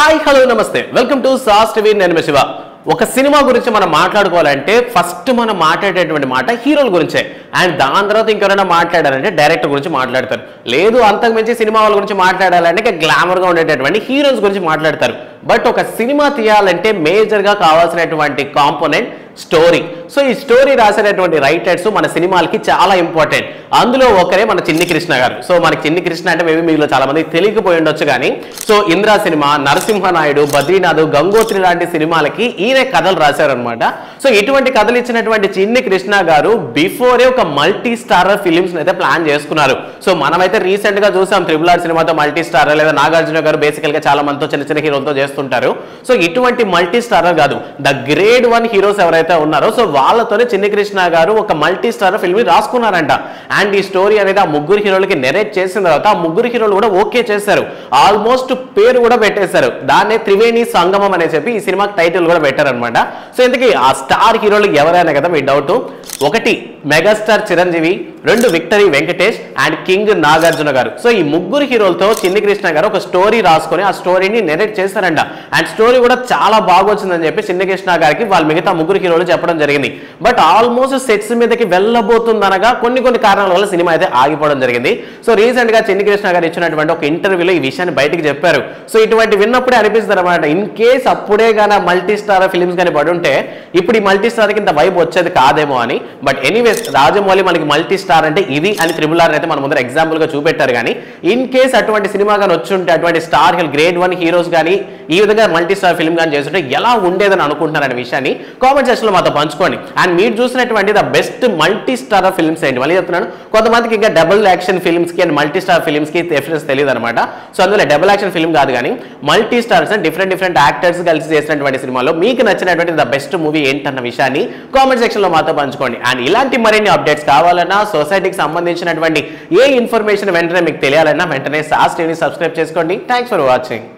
hi hello నమస్తే welcome to sauce TV నేను శివ ఒక సినిమా గురించి మనం మాట్లాడుకోవాలంటే ఫస్ట్ మనం మాట్లాడేటువంటి మాట హీరోల గురించే అండ్ దాని తర్వాత ఇంకెవరైనా మాట్లాడాలంటే డైరెక్టర్ గురించి మాట్లాడతారు లేదు అంతకు మించి సినిమా వాళ్ళ గురించి మాట్లాడాలంటే గ్లామర్ గా ఉండేటటువంటి హీరోస్ గురించి మాట్లాడతారు బట్ ఒక సినిమా తీయాలంటే మేజర్ గా కావాల్సినటువంటి కాంపోనెంట్ స్టోరీ సో ఈ స్టోరీ రాసేటటువంటి రైటర్స్ మన సినిమాలకి చాలా ఇంపార్టెంట్ అందులో ఒకరే మన చిన్ని కృష్ణ గారు సో మనకి చిన్ని కృష్ణ అంటే మేబీ మీలో చాలా మంది తెలియకపోయి ఉండొచ్చు కానీ సో ఇంద్రా సినిమా నరసింహనాయుడు బద్రీనాథ్ గంగోత్రి లాంటి సినిమాలకి ఈయన కథలు రాశారనమాట సో ఇటువంటి కథలు ఇచ్చినటువంటి చిన్ని కృష్ణ గారు బిఫోరే ఒక మల్టీ స్టారర్ ఫిలిమ్స్ అయితే ప్లాన్ చేసుకున్నారు సో మనమైతే రీసెంట్ గా చూసాం RRR సినిమాతో మల్టీ స్టారర్ లేదా నాగార్జున గారు బేసికల్ గా చాలా మందితో చిన్న చిన్న హీరోలతో చేస్తుంటారు సో ఇటువంటి మల్టీ స్టారర్ కాదు ద గ్రేడ్ 1 హీరోస్ ఎవరైతే ఉన్నారో సో వాళ్ళతోనే చిన్ని కృష్ణ గారు ఒక మల్టీ స్టారర్ ఫిల్మ్ రాసుకున్నారంట అండ్ ఈ స్టోరీ అనేది ఆ ముగ్గురు హీరోలకి నెరేట్ చేసిన తర్వాత ఆ ముగ్గురు హీరోలు కూడా ఓకే చేశారు ఆల్మోస్ట్ పేరు కూడా పెట్టేశారు దాన్నే త్రివేణి సంగమం అనే చెప్పి ఈ సినిమాకి టైటిల్ కూడా పెట్టారనమాట సో ఇంతకీ ఆ స్టార్ హీరోలు ఎవరైనా కదా మీ డౌట్ ఒకటి మెగాస్టార్ చిరంజీవి రెండు victory Venkatesh and king Nagarjuna గారు సో ఈ ముగ్గురు హీరోలతో చిన్ని కృష్ణ గారు ఒక స్టోరీ రాసుకొని ఆ స్టోరీని నెరేట్ చేశారంట అండ్ స్టోరీ కూడా చాలా బాగా వచ్చిందని చెప్పి చిన్ని కృష్ణ గారికి వాళ్ళు మిగతా ముగ్గురు హీరోలు చెప్పడం జరిగింది బట్ ఆల్మోస్ట్ సెట్స్ మీదకి వెళ్ళబోతుందనగా కొన్ని కారణాల వల్ల సినిమా అయితే ఆగిపోవడం జరిగింది సో రీసెంట్ గా చిన్ని కృష్ణ గారు ఇచ్చినటువంటి ఒక ఇంటర్వ్యూలో ఈ విషయాన్ని బయటకు చెప్పారు సో ఇటువంటి విన్నప్పుడే అనిపిస్తుంది అనమాట ఇన్ కేస్ అప్పుడే గానీ మల్టీ స్టార్ ఫిల్మ్స్ కానీ పడి ఉంటే ఇప్పుడు ఈ మల్టీ స్టార్ కి ఇంత వైబ్ వచ్చేది కాదేమో అని బట్ ఎనీవేస్ రాజమౌళి మనకి మల్టీ స్టార్ అంటే ఇది అని RRR అయితే మన ముందర ఎగ్జాంపుల్ గా చూపెట్టారు కానీ ఇన్ కేస్ అటువంటి సినిమా కానీ వచ్చి ఉంటే అటువంటి స్టార్ గ్రేడ్ 1 హీరోస్ కానీ ఈ విధంగా మల్టీ స్టార్ ఫిల్మ్ కానీ చేస్తుంటే ఎలా ఉండేదని అనుకుంటున్నారనే విషయాన్ని కామెంట్ సెక్షన్ లో మాతో పంచుకోండి అండ్ మీరు చూసినటువంటి the best multi star films ఏంటి మళ్ళీ చెప్తున్నాను కొంతమందికి ఇంకా డబుల్ యాక్షన్ ఫిల్మ్స్ కి అండ్ మల్టీ స్టార్ ఫిల్మ్స్ కి డిఫరెన్స్ తెలియదు అనమాట సో అందులో డబుల్ యాక్షన్ ఫిల్మ్ కాదు కానీ multi stars and different actors కలిసి చేసినటువంటి సినిమాలో మీకు నచ్చినటువంటి ద బెస్ట్ మూవీ ఏంటన్న విషయాన్ని కామెంట్ సెక్షన్ లో మాతో పంచుకోండి అండ్ ఇలాంటి మరిన్ని అప్డేట్స్ కావాలన్నా సొసైటీకి సంబంధించినటువంటి ఏ ఇన్ఫర్మేషన్ వెంటనే మీకు తెలియాలన్నా వెంటనే సాస్ టీవీని సబ్స్క్రైబ్ చేసుకోండి థ్యాంక్స్ ఫర్ వాచింగ్